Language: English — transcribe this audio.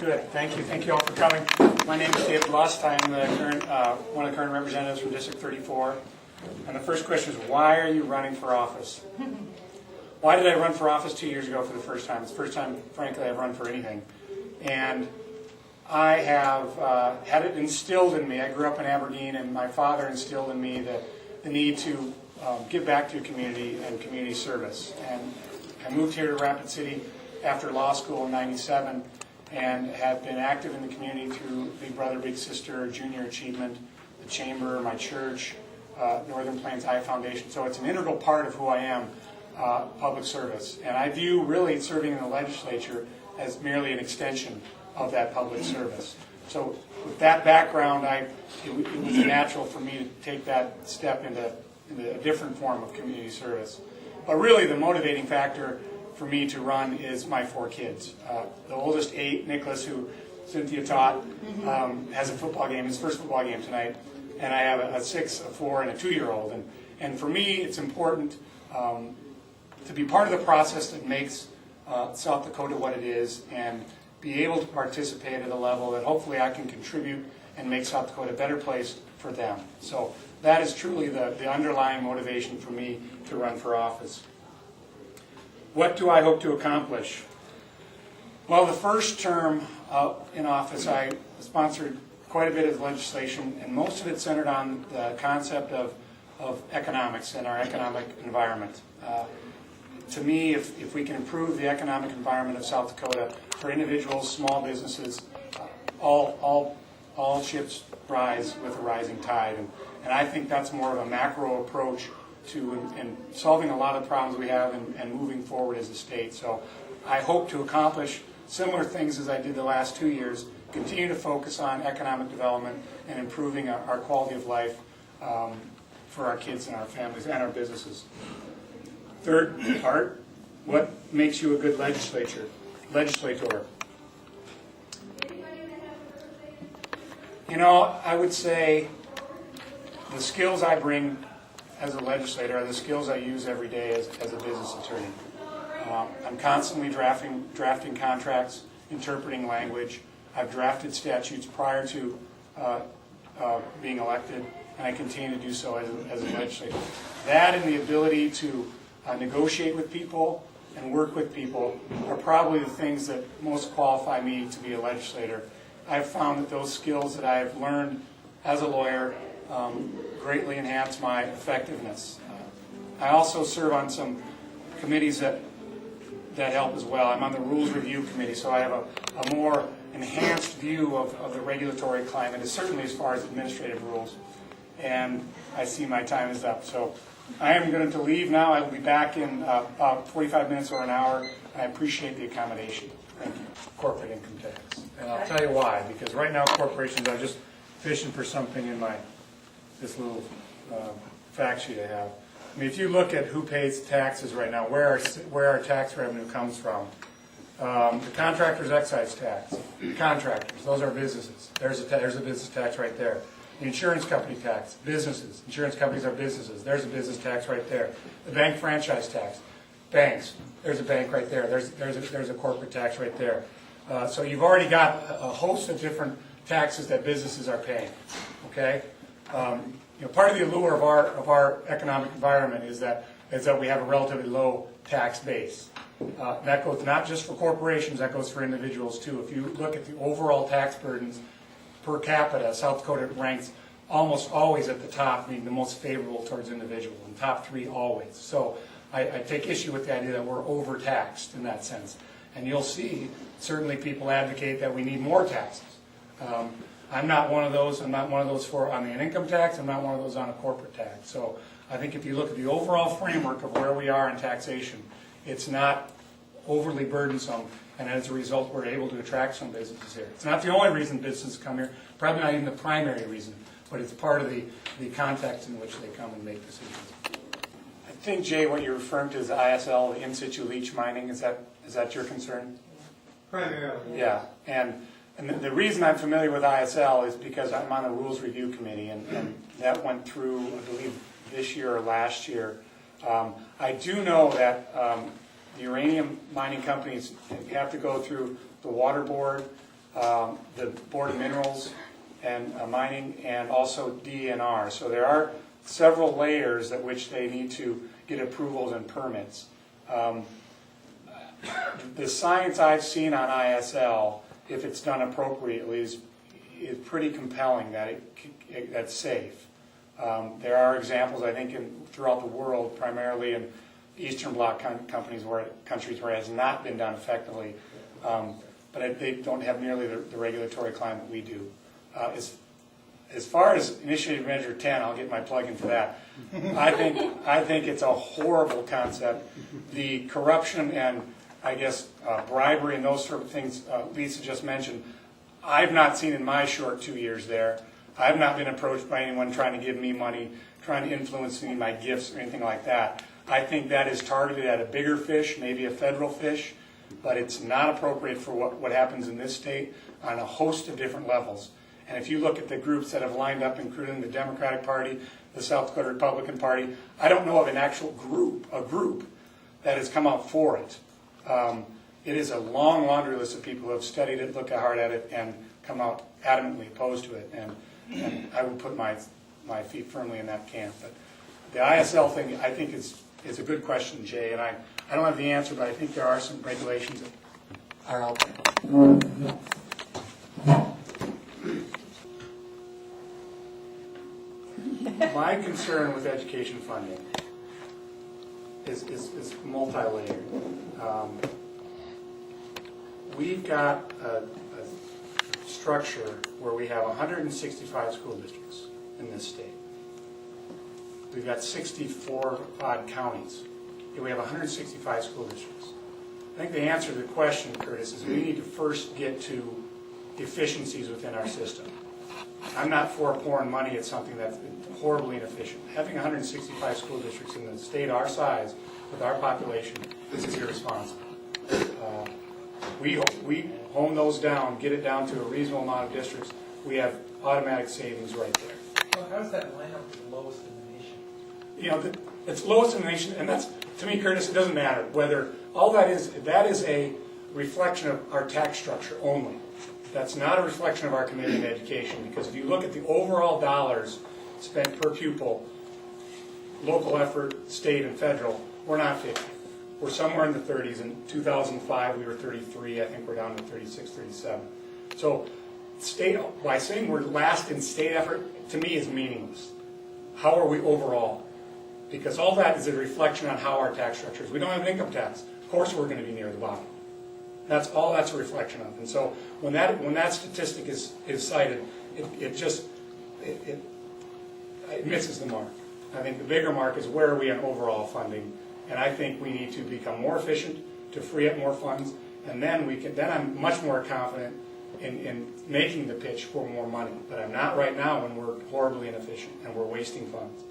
Good. Thank you. Thank you all for coming. My name is David Lust. I am the current, one of the current representatives from District 34. And the first question is, why are you running for office? Why did I run for office 2 years ago for the first time? It's the first time, frankly, I've run for anything. And I have had it instilled in me. I grew up in Aberdeen, and my father instilled in me the need to give back to a community and community service. And I moved here to Rapid City after law school in '97 and have been active in the community through Big Brother, Big Sister, Junior Achievement, the Chamber, my church, Northern Plains Eye Foundation. So it's an integral part of who I am, public service. And I view really serving in the legislature as merely an extension of that public service. So with that background, it was natural for me to take that step into a different form of community service. But really the motivating factor for me to run is my 4 kids. The oldest 8, Nicholas, who Cynthia taught, has a football game, his first football game tonight. And I have a 6, a 4, and a 2-year-old. And for me, it's important to be part of the process that makes South Dakota what it is and be able to participate at a level that hopefully I can contribute and make South Dakota a better place for them. So that is truly the underlying motivation for me to run for office. What do I hope to accomplish? Well, the first term in office, I sponsored quite a bit of legislation, and most of it centered on the concept of economics and our economic environment. To me, if we can improve the economic environment of South Dakota for individuals, small businesses, all ships rise with a rising tide. And I think that's more of a macro approach to and solving a lot of the problems we have and moving forward as a state. So I hope to accomplish similar things as I did the last 2 years, continue to focus on economic development and improving our quality of life for our kids and our families and our businesses. Third part, what makes you a good legislator? You know, I would say the skills I bring as a legislator are the skills I use every day as a business attorney. I'm constantly drafting contracts, interpreting language. I've drafted statutes prior to being elected, and I continue to do so as a legislator. That and the ability to negotiate with people and work with people are probably the things that most qualify me to be a legislator. I've found that those skills that I've learned as a lawyer greatly enhance my effectiveness. I also serve on some committees that help as well. I'm on the Rules Review Committee, so I have a more enhanced view of the regulatory climate, certainly as far as administrative rules. And I see my time is up. So I am going to leave now. I will be back in about 45 minutes or an hour. I appreciate the accommodation. Thank you. Corporate income tax. And I'll tell you why. Because right now corporations are just fishing for something in this little fact sheet I have. I mean, if you look at who pays taxes right now, where our tax revenue comes from, the contractor's excise tax, the contractors, those are businesses. There's a business tax right there. The insurance company tax, businesses. Insurance companies are businesses. There's a business tax right there. The bank franchise tax, banks. There's a bank right there. There's a corporate tax right there. So you've already got a host of different taxes that businesses are paying. Okay. Part of the allure of our economic environment is that we have a relatively low tax base. That goes not just for corporations, that goes for individuals too. If you look at the overall tax burdens per capita, South Dakota ranks almost always at the top, being the most favorable towards individuals, and top 3 always. So I take issue with the idea that we're overtaxed in that sense. And you'll see, certainly people advocate that we need more taxes. I'm not one of those. I'm not one of those on the income tax. I'm not one of those on a corporate tax. So I think if you look at the overall framework of where we are in taxation, it's not overly burdensome, and as a result, we're able to attract some businesses here. It's not the only reason businesses come here, probably not even the primary reason, but it's part of the context in which they come and make decisions. I think, Jay, what you're referring to is the ISL, the in-situ leach mining. Is that your concern? Primarily. Yeah, and the reason I'm familiar with ISL is because I'm on the Rules Review Committee, and that went through, I believe, this year or last year. I do know that the uranium mining companies have to go through the Water Board, the Board of Minerals and Mining, and also DNR. So there are several layers at which they need to get approvals and permits. The science I've seen on ISL, if it's done appropriately, is pretty compelling that that's safe. There are examples, I think, throughout the world, primarily in Eastern Bloc countries where it has not been done effectively, but they don't have nearly the regulatory climate we do. As far as Initiative Measure 10, I'll get my plug in for that. I think it's a horrible concept. The corruption and, I guess, bribery and those sort of things Lisa just mentioned, I've not seen in my short 2 years there. I've not been approached by anyone trying to give me money, trying to influence me in my gifts or anything like that. I think that is targeted at a bigger fish, maybe a federal fish, but it's not appropriate for what happens in this state on a host of different levels. And if you look at the groups that have lined up, including the Democratic Party, the South Dakota Republican Party, I don't know of an actual group that has come out for it. It is a long laundry list of people who have studied it, looked hard at it, and come out adamantly opposed to it. And I would put my feet firmly in that camp. But the ISL thing, I think, is a good question, Jay. And I don't have the answer, but I think there are some regulations that are out there. My concern with education funding is multi-layered. We've got a structure where we have 165 school districts in this state. We've got 64 odd counties. We have 165 school districts. I think the answer to the question, Curtis, is we need to first get to efficiencies within our system. I'm not for pouring money at something that's horribly inefficient. Having 165 school districts in the state our size with our population is irresponsible. We hone those down, get it down to a reasonable amount of districts, we have automatic savings right there. Well, how does that line up with the lowest in the nation? You know, it's lowest in the nation, and that's, to me, Curtis, it doesn't matter whether, all that is a reflection of our tax structure only. That's not a reflection of our commitment to education, because if you look at the overall dollars spent per pupil, local effort, state and federal, we're not 50. We're somewhere in the 30s. In 2005, we were 33. I think we're down to 36, 37. So by saying we're last in state effort, to me, is meaningless. How are we overall? Because all that is a reflection on how our tax structure is. We don't have an income tax. Of course we're going to be near the bottom. That's all that's a reflection of. And so when that statistic is cited, it misses the mark. I think the bigger mark is where are we on overall funding, and I think we need to become more efficient to free up more funds, and then I'm much more confident in making the pitch for more money. But I'm not right now when we're horribly inefficient and we're wasting funds.